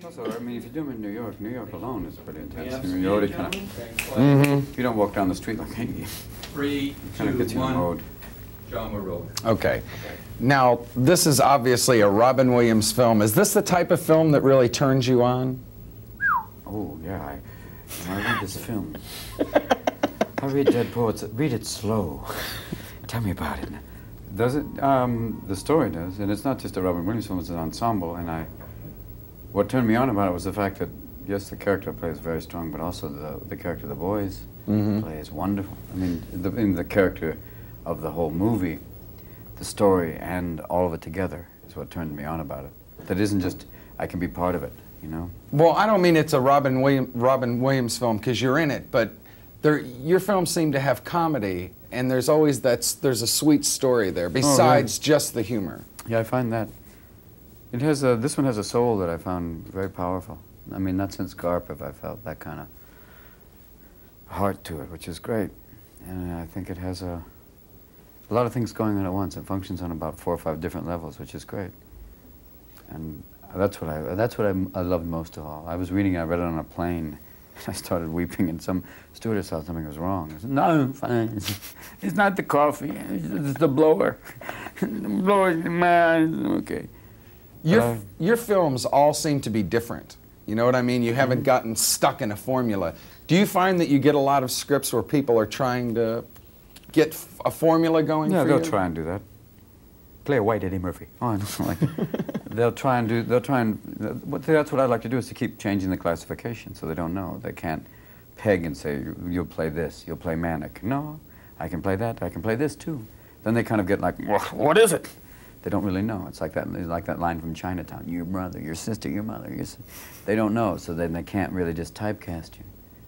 Also, I mean, if you do them in New York alone is pretty intense. I mean, you already kind of, if you don't walk down the street like, hey, Three, kind of gets you in the mode. John, we're rolling. Okay. Now, this is obviously a Robin Williams film. Is this the type of film that really turns you on? Oh, yeah. When I read this film, I read Dead Poets. Read it slow. Tell me about it. Does it? The story does, and it's not just a Robin Williams film, it's an ensemble, and what turned me on about it was the fact that, yes, the character plays very strong, but also the character of the boys plays wonderful. I mean, in the character of the whole movie, the story and all of it together is what turned me on about it. That isn't just, I can be part of it, you know? Well, I don't mean it's a Robin Williams film because you're in it, but your films seem to have comedy, and there's always there's a sweet story there besides just the humor. Yeah, I find that. It has this one has a soul that I found very powerful. I mean, not since Garp have I felt that kind of heart to it, which is great. And I think it has a lot of things going on at once. It functions on about 4 or 5 different levels, which is great. And that's what I loved most of all. I was reading it, I read it on a plane. I started weeping, and some stewardess thought something was wrong. I said, no, fine. It's not the coffee, it's the blower. The blower's in my eyes. Okay. Your films all seem to be different. You know what I mean? You haven't gotten stuck in a formula. Do you find that you get a lot of scripts where people are trying to get a formula going for you? Yeah, they'll try and do that. Play a white Eddie Murphy. Oh, like, that's what I like to do, is to keep changing the classification so they don't know. They can't peg and say, you'll play this, you'll play manic. No, I can play that, I can play this too. Then they kind of get like, well, what is it? They don't really know. It's like that line from Chinatown, your brother, your sister, your mother. They don't know, so then they can't really just typecast you,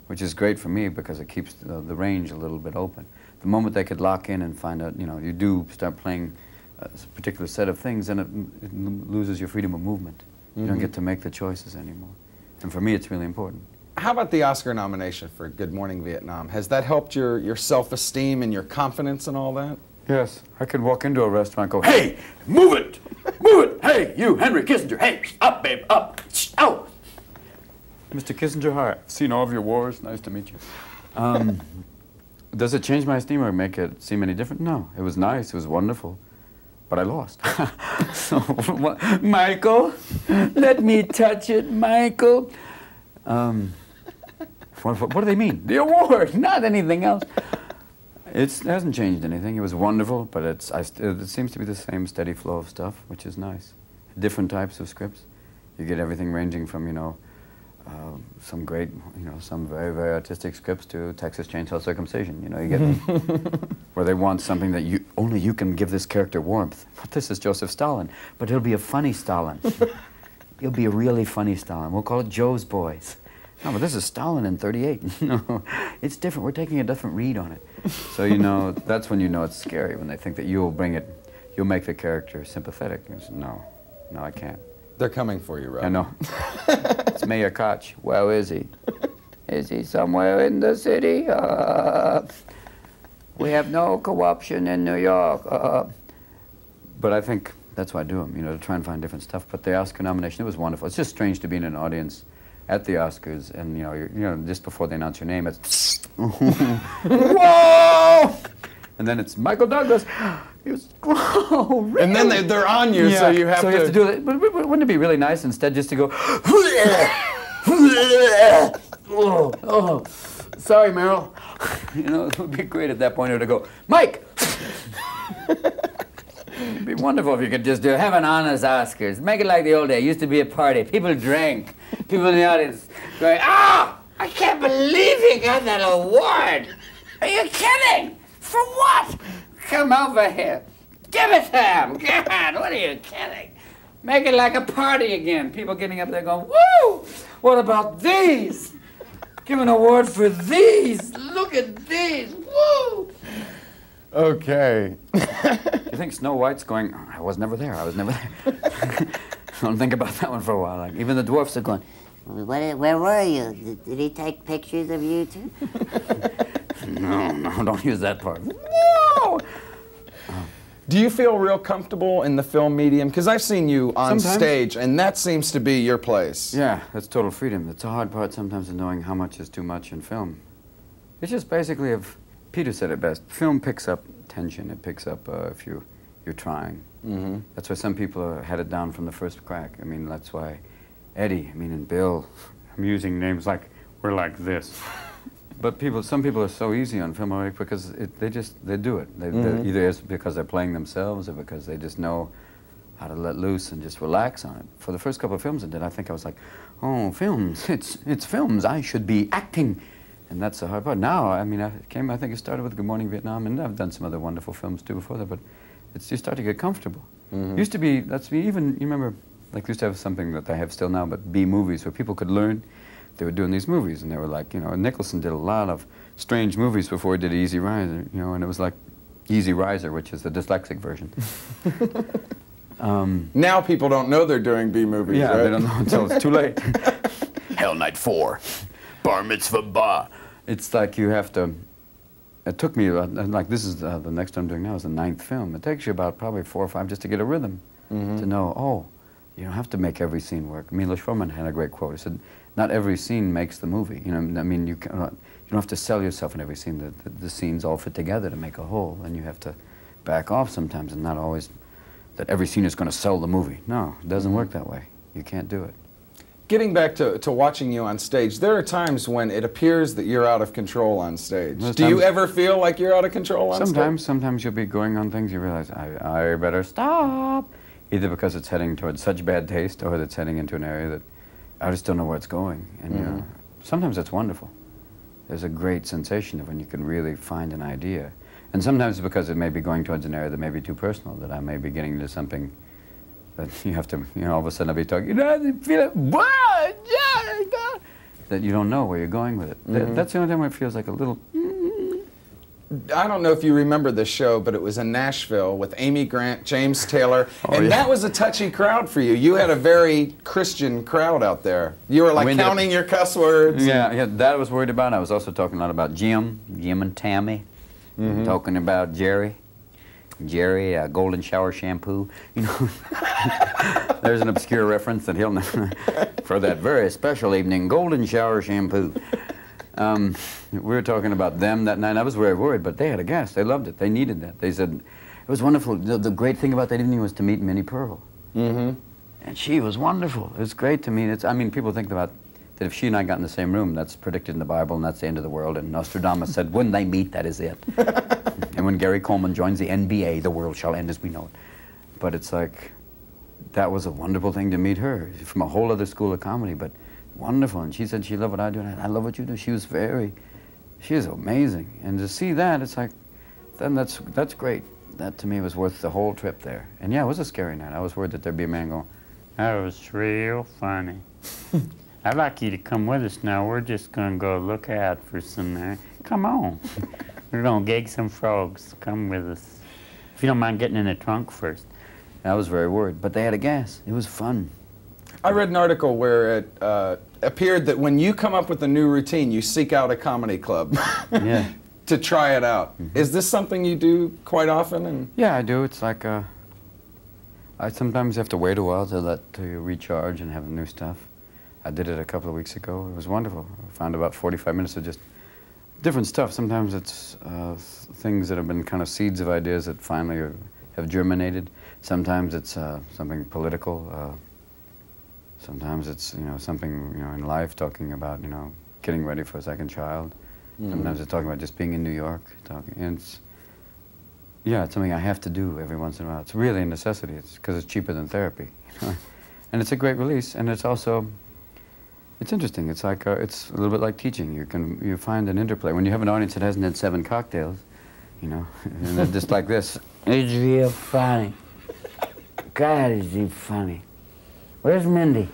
which is great for me because it keeps the range a little bit open. The moment they could lock in and find out, you know, you do start playing a particular set of things, then it loses your freedom of movement. You don't get to make the choices anymore. And for me, it's really important. How about the Oscar nomination for Good Morning Vietnam? Has that helped your self-esteem and your confidence and all that? Yes. I could walk into a restaurant and go, hey, move it! Move it! Hey, you, Henry Kissinger, hey, up, babe, up! Ow! Mr. Kissinger, hi. I've seen all of your wars. Nice to meet you. Does it change my esteem or make it seem any different? No. It was nice. It was wonderful. But I lost. So, Michael, let me touch it, Michael. What do they mean? The award, not anything else. It hasn't changed anything. It was wonderful, but it seems to be the same steady flow of stuff, which is nice. Different types of scripts. You get everything ranging from, you know, some great, you know, some very, very artistic scripts to Texas Chainsaw Circumcision. You know, you get where they want something that only you can give this character warmth. But this is Joseph Stalin, but he'll be a funny Stalin. He'll be a really funny Stalin. We'll call it Joe's Boys. No, but this is Stalin in '38. No, it's different. We're taking a different read on it. So, you know, that's when you know it's scary, when they think that you'll make the character sympathetic. You say, no, I can't. They're coming for you, Rob. I know. It's Mayor Koch. Where is he? Is he somewhere in the city? We have no corruption in New York. But I think that's why I do them, you know, to try and find different stuff. But the Oscar nomination, it was wonderful. It's just strange to be in an audience at the Oscars, and you know, just before they announce your name, it's whoa, and then it's Michael Douglas. He was, whoa, really? And then they're on you, so you have to. You have to do it. But wouldn't it be really nice instead just to go? Oh, sorry, Meryl. You know, it would be great at that point to go, Mike. It'd be wonderful if you could just have an honest Oscars. Make it like the old days. It used to be a party. People drank. People in the audience going, "Ah, I can't believe he got that award. Are you kidding? For what? Come over here. Give it to him. God, what are you kidding? Make it like a party again. People getting up there going, woo! What about these? Give an award for these. Look at these. Woo! Okay. You think Snow White's going, oh, I was never there. I was never there. Don't think about that one for a while. Like, even the dwarfs are going, where were you? Did he take pictures of you too? No, don't use that part. Whoa! Do you feel real comfortable in the film medium? Because I've seen you on Sometimes. stage, and that seems to be your place. Yeah, that's total freedom. It's a hard part sometimes of knowing how much is too much in film. It's just basically, if Peter said it best, film picks up tension. It picks up if you're trying. Mm-hmm. That's why some people had it down from the first crack. I mean, that's why Eddie, I mean, and Bill, I'm using names like, we're like this. But some people are so easy on film already because they do it. Either it's because they're playing themselves or because they just know how to let loose and just relax on it. For the first couple of films I did, I think I was like, oh, films, it's films, I should be acting. And that's the hard part. Now, I mean, I think it started with Good Morning Vietnam, and I've done some other wonderful films too before that, but you start to get comfortable. Mm-hmm. Used to be, even, you remember, like, used to have something that I have still now, but B-movies, where people could learn. They were doing these movies, and they were like, you know, Nicholson did a lot of strange movies before he did Easy Riser, you know, and it was like Easy Riser, which is the dyslexic version. Now people don't know they're doing B-movies, Yeah, right? they don't know until it's too late. Hell Night 4, Bar Mitzvah Ba. It's like you have to, it took me, like this is the next I'm doing now is the 9th film. It takes you about probably 4 or 5 just to get a rhythm, to know, oh, you don't have to make every scene work. Milos Forman had a great quote. He said, not every scene makes the movie. You know, I mean, you don't have to sell yourself in every scene. The scenes all fit together to make a whole, and you have to back off sometimes and not always that every scene is going to sell the movie. No, it doesn't work that way. You can't do it. Getting back to watching you on stage, there are times when it appears that you're out of control on stage. Those Do you times- ever feel like you're out of control on stage? Sometimes you'll be going on things, you realize, I better stop. Either because it's heading towards such bad taste or that it's heading into an area that I just don't know where it's going. And you know, sometimes it's wonderful. There's a great sensation of when you can really find an idea. And sometimes it's because it may be going towards an area that may be too personal, that I may be getting into something that you have to, you know, all of a sudden I'll be talking, you know, I feel it, that you don't know where you're going with it. That's the only time where it feels like a little... I don't know if you remember this show, but it was in Nashville with Amy Grant, James Taylor, and yeah. that was a touchy crowd for you. You had a very Christian crowd out there. You were like We ended up- counting your cuss words. Yeah, that I was worried about. I was also talking a lot about Jim and Tammy, talking about Jerry, Golden Shower Shampoo. You know, there's an obscure reference that he'll never, for that very special evening, Golden Shower Shampoo. We were talking about them that night. I was very worried, but they had a gas. They loved it. They needed that. They said, it was wonderful. The great thing about that evening was to meet Minnie Pearl. And she was wonderful. It was great to meet. I mean, people think about that if she and I got in the same room, that's predicted in the Bible, and that's the end of the world. And Nostradamus said, when they meet, that is it. And when Gary Coleman joins the NBA, the world shall end as we know it. But it's like, that was a wonderful thing to meet her from a whole other school of comedy, but wonderful. And she said she loved what I do, and I love what you do. She was amazing. And to see that, it's like, then that's great. That to me was worth the whole trip there. And yeah, it was a scary night. I was worried that there'd be a man going, that was real funny. I'd like you to come with us now. We're just gonna go look out for some, come on. We're gonna gig some frogs. Come with us. If you don't mind getting in the trunk first. I was very worried, but they had a gas. It was fun. I read an article where it appeared that when you come up with a new routine, you seek out a comedy club Yeah. to try it out. Is this something you do quite often? And Yeah, I do. It's like I sometimes have to wait a while to recharge and have new stuff. I did it a couple of weeks ago. It was wonderful. I found about 45 minutes of just different stuff. Sometimes it's things that have been kind of seeds of ideas that finally have germinated. Sometimes it's something political. Sometimes it's, you know, something, you know, in life, talking about, you know, getting ready for a second child. Sometimes it's talking about just being in New York, and it's something I have to do every once in a while. It's really a necessity. It's because it's cheaper than therapy, you know? And it's a great release, and it's also, it's interesting. It's like, it's a little bit like teaching. You find an interplay. When you have an audience that hasn't had 7 cocktails, you know, and they're just like this. It's real funny. God, is he funny. Where's Mindy?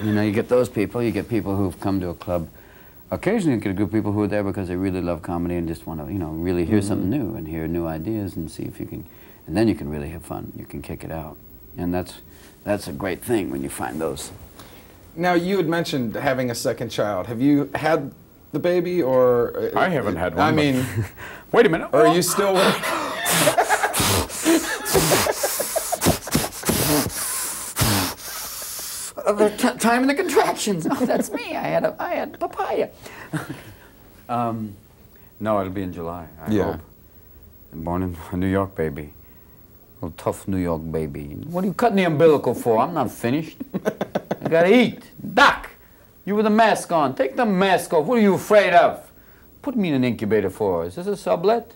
You know, you get those people. You get people who've come to a club. Occasionally you get a group of people who are there because they really love comedy and just want to, you know, really hear something new and hear new ideas and see if you can, and then you can really have fun. You can kick it out. And that's a great thing when you find those. now you had mentioned having a second child. Have you had the baby, or I haven't had one. I mean, wait a minute. or are you still? the time in the contractions. Oh, that's me. I had papaya. No, it'll be in July, I hope. I'm born in a New York baby. A little tough New York baby. What are you cutting the umbilical for? I'm not finished. I gotta eat. Doc, you with the mask on. Take the mask off. What are you afraid of? Put me in an incubator for. Is this a sublet?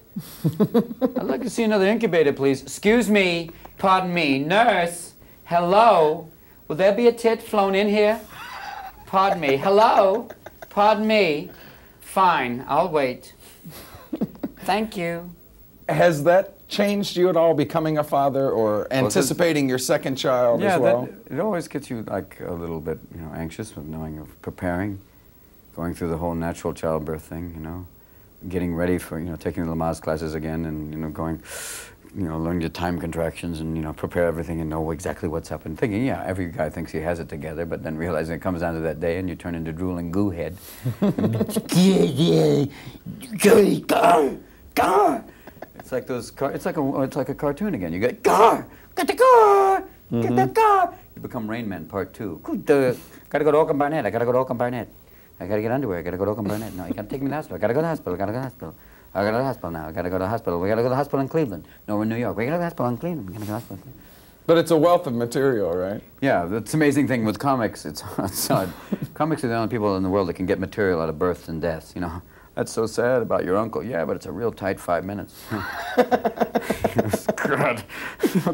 I'd like to see another incubator, please. Excuse me. Pardon me. Nurse. Hello. Will there be a tit flown in here? Pardon me. Hello. Pardon me. Fine. I'll wait. Thank you. Has that changed you at all, becoming a father or anticipating your second child as well? Yeah, it always gets you like a little bit, anxious with knowing of preparing, going through the whole natural childbirth thing, getting ready for, taking the Lamaze classes again and, going, learning the time contractions and, prepare everything and know exactly what's up and thinking, yeah, every guy thinks he has it together, but then realizing it comes down to that day and you turn into drooling goo head. It's like those it's like a cartoon again. You get car, get the car, get the car. You become Rain Man Part 2. Gotta go to Oakham Barnett. I gotta go to Oakham Barnett. I gotta get underwear. I gotta go to Oakham Barnett. No, you gotta take me to the hospital. I gotta go to the hospital. I gotta go to the hospital. I gotta go to the hospital now. I gotta go to the hospital. We gotta go to the hospital in Cleveland. No, we're in New York. We gotta go to the hospital in Cleveland. We gotta go to the hospital. But it's a wealth of material, right? Yeah, that's the amazing thing with comics. It's odd. Comics are the only people in the world that can get material out of births and deaths. That's so sad about your uncle. Yeah, but it's a real tight 5 minutes. God.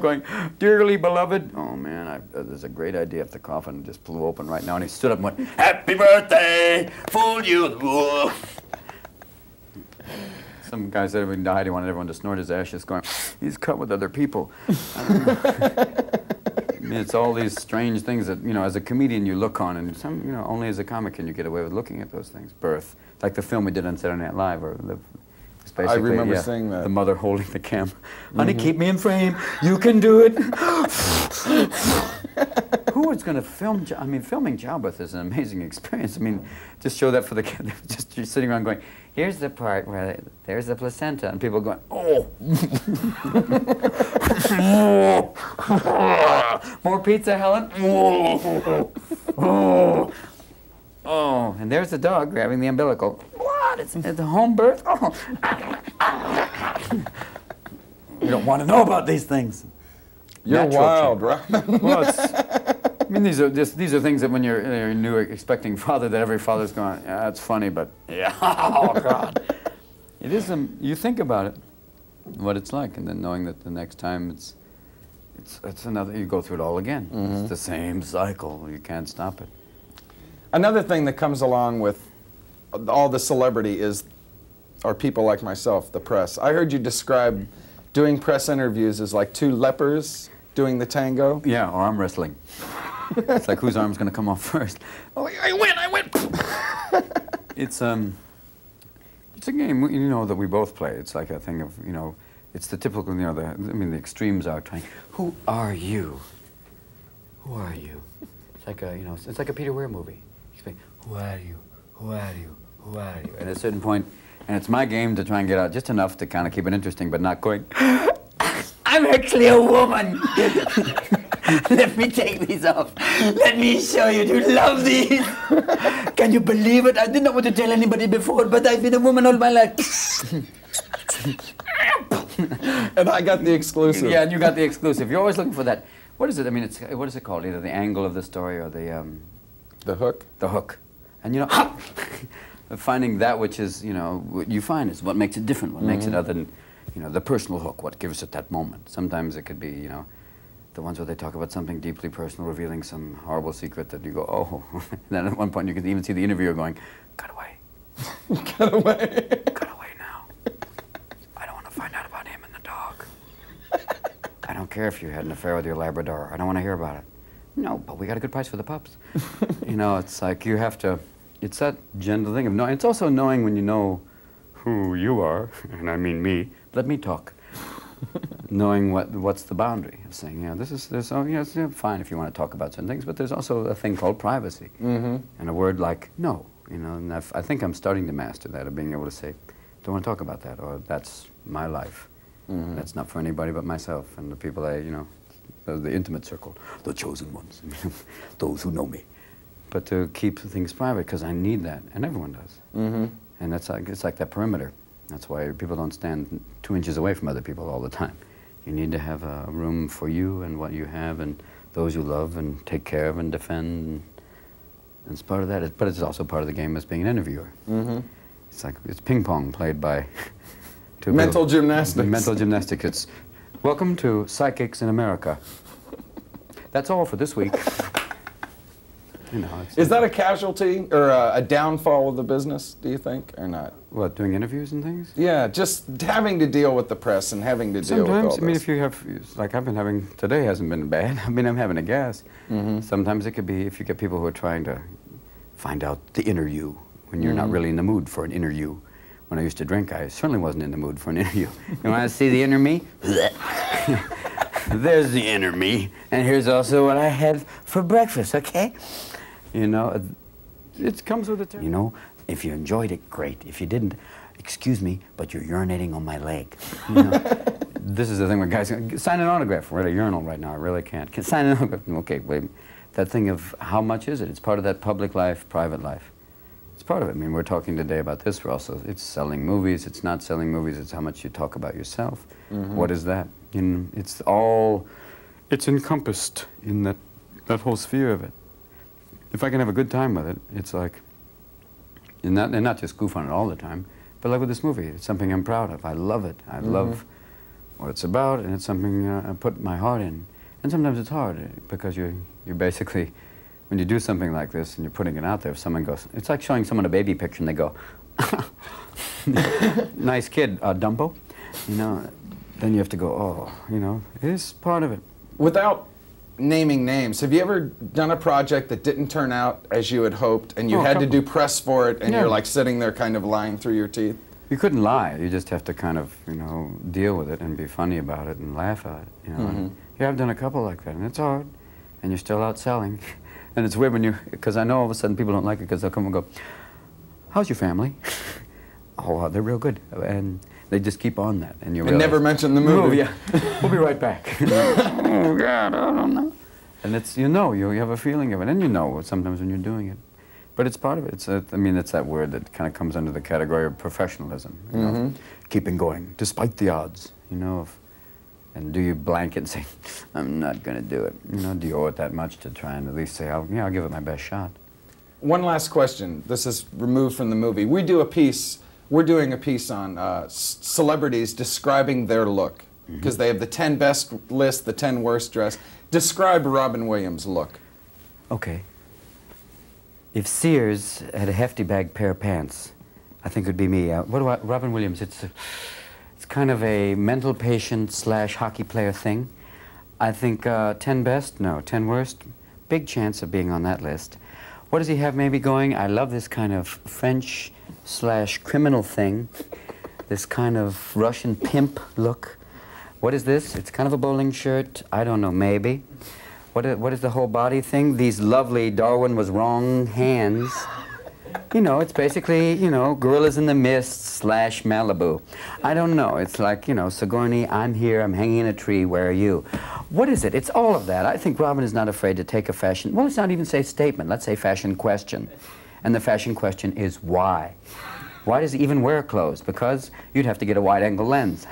Going, dearly beloved. Oh, man, there's a great idea if the coffin just blew open right now. And he stood up and went, happy birthday, fool you. Some guy said when he died, he wanted everyone to snort his ashes, going, he's cut with other people. It's all these strange things that, as a comedian you look on, and only as a comic can you get away with looking at those things. Birth, like the film we did on Saturday Night Live, or it's basically, I remember seeing that. The mother holding the camera. Honey, keep me in frame. You can do it. Who is going to film? Filming childbirth is an amazing experience. Just show that for the kid. Just you're sitting around going, here's the part where there's the placenta, and people going, oh. More pizza, Helen. Oh, and there's the dog grabbing the umbilical. What? It's a home birth? Oh. We don't want to know about these things. You're wild, Robin. Well, these are things that when you're a new expecting father, that every father's going, yeah, that's funny, but yeah, oh God. It is, you think about it, what it's like, and then knowing that the next time it's another, you go through it all again. It's the same cycle. You can't stop it. Another thing that comes along with all the celebrity are people like myself, the press. I heard you describe doing press interviews as like two lepers doing the tango. Yeah, or arm wrestling. It's like whose arm's going to come off first. Oh, I win! It's a game, that we both play. It's like a thing of, it's the typical, the extremes are trying. Who are you? Who are you? It's like a, it's like a Peter Weir movie. Explain, who are you? Who are you? Who are you? At a certain point, and it's my game to try and get out just enough to kind of keep it interesting, but not going, I'm actually a woman. Let me take these off. Let me show you to love these. Can you believe it? I didn't know what to tell anybody before, but I've been a woman all my life. And I got the exclusive. Yeah, and you got the exclusive. You're always looking for that. What is it? What is it called? Either the angle of the story or the hook? The hook. And finding that which is, what you find is what makes it different, what makes it other than, the personal hook, what gives it that moment. Sometimes it could be, the ones where they talk about something deeply personal, revealing some horrible secret that you go, oh. And then at one point you can even see the interviewer going, cut away. Cut away. Cut away now. I don't want to find out about him and the dog. I don't care if you had an affair with your Labrador. I don't want to hear about it. No, but we got a good price for the pups. It's like you have to, it's that gentle thing of knowing. It's also knowing when you know who you are, and I mean me, let me talk. Knowing what's the boundary of saying, it's fine if you want to talk about certain things, but there's also a thing called privacy. And a word like no, and I think I'm starting to master that, of being able to say, don't want to talk about that, or that's my life. That's not for anybody but myself and the people the intimate circle, the chosen ones, those who know me. But to keep things private, because I need that, and everyone does. Mm-hmm. And that's like, it's like that perimeter. That's why people don't stand 2 inches away from other people all the time. You need to have a room for you and what you have and those you love and take care of and defend. And it's part of that, but it's also part of the game as being an interviewer. Mm-hmm. It's like, it's ping pong played by two Mental people. gymnastics. Mental gymnastics. It's, welcome to Psychics in America. That's all for this week. You know, Is that a casualty or a downfall of the business, do you think, or not? what, doing interviews and things? Yeah, just having to deal with the press and having to deal with all Sometimes, this. I mean, if you have, like I've been having, today hasn't been bad. I mean, I'm having a gas. Mm-hmm. Sometimes it could be if you get people who are trying to find out the inner you when you're not really in the mood for an interview. When I used to drink, I certainly wasn't in the mood for an interview. You want to see the inner me? There's the inner me, and here's also what I had for breakfast, okay? You know, it comes with it. You know, if you enjoyed it, great. If you didn't, excuse me, but you're urinating on my leg. You know? This is the thing with guys, sign an autograph. We're at a urinal right now, I really can't. Can sign an autograph? Okay, wait. That thing of how much is it? It's part of that public life, private life. It's part of it. I mean, we're talking today about this. We're also, it's selling movies, it's not selling movies, it's how much you talk about yourself. Mm-hmm. What is that? And it's all, it's encompassed in that whole sphere of it. If I can have a good time with it, it's like, and not just goof on it all the time, but like with this movie, it's something I'm proud of. I love it. I love what it's about, and it's something I put my heart in. And sometimes it's hard because you're basically, when you do something like this and you're putting it out there, if someone goes, it's like showing someone a baby picture and they go, nice kid, Dumbo, you know, then you have to go, oh, you know, it is part of it. Without naming names, have you ever done a project that didn't turn out as you had hoped and you had to do press for it and you're like sitting there kind of lying through your teeth? You couldn't lie. You just have to kind of, you know, deal with it and be funny about it and laugh at it, you know. And yeah, I've done a couple like that, and it's hard, and you're still out selling. And it's weird when you, because I know all of a sudden people don't like it because they'll come and go, how's your family? Oh, they're real good. And they just keep on that. And you realize, never mention the movie. Oh, yeah. We'll be right back. Oh, God, I don't know. And it's, you know, you have a feeling of it, and you know sometimes when you're doing it. But it's part of it. It's I mean, it's that word that kind of comes under the category of professionalism, you know, keeping going, despite the odds, you know. And do you blanket and say, I'm not going to do it? You know, do you owe it that much to try and at least say, I'll give it my best shot? One last question. This is removed from the movie. We're doing a piece on celebrities describing their look, because they have the 10 best list, the 10 worst dressed. Describe Robin Williams' look. Okay. If Sears had a hefty bag pair of pants, I think it would be me. What about Robin Williams? It's kind of a mental patient / hockey player thing. I think 10 best, no, 10 worst, big chance of being on that list. What does he have maybe going? I love this kind of French / criminal thing, this kind of Russian pimp look. What is this? It's kind of a bowling shirt. I don't know, maybe. What is the whole body thing? These lovely Darwin was wrong hands. You know, it's basically, you know, Gorillas in the Mist / Malibu. I don't know. It's like, you know, Sigourney, I'm here, I'm hanging in a tree, where are you? What is it? It's all of that. I think Robin is not afraid to take a fashion, well, let's not even say statement, let's say fashion question. And the fashion question is why? Why does he even wear clothes? Because you'd have to get a wide-angle lens.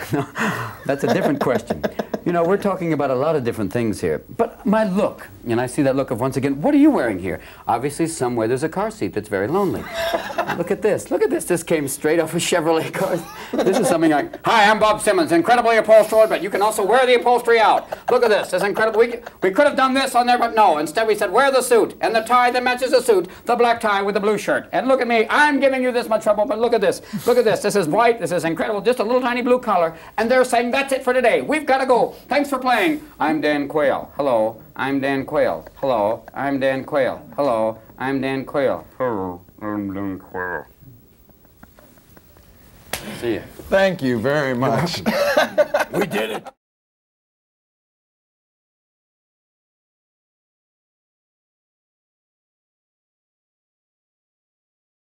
That's a different question. You know, we're talking about a lot of different things here. But my look, and I see that look of, once again, what are you wearing here? Obviously, somewhere there's a car seat that's very lonely. Look at this. Look at this. This came straight off a Chevrolet car. This is something like, hi, I'm Bob Simmons, incredibly upholstered, but you can also wear the upholstery out. Look at this. This is incredible. We could have done this on there, but no. Instead, we said, wear the suit, and the tie that matches the suit, the black tie with the blue shirt. And look at me. I'm giving you this much trouble, but look at this. Look at this. This is white. This is incredible. Just a little tiny blue collar. And they're saying, that's it for today. We've got to go. Thanks for playing. I'm Dan Quayle. Hello. I'm Dan Quayle. Hello. I'm Dan Quayle. Hello. I'm Dan Quayle. Hello. I'm Dan Quayle. See ya. Thank you very much. We did it.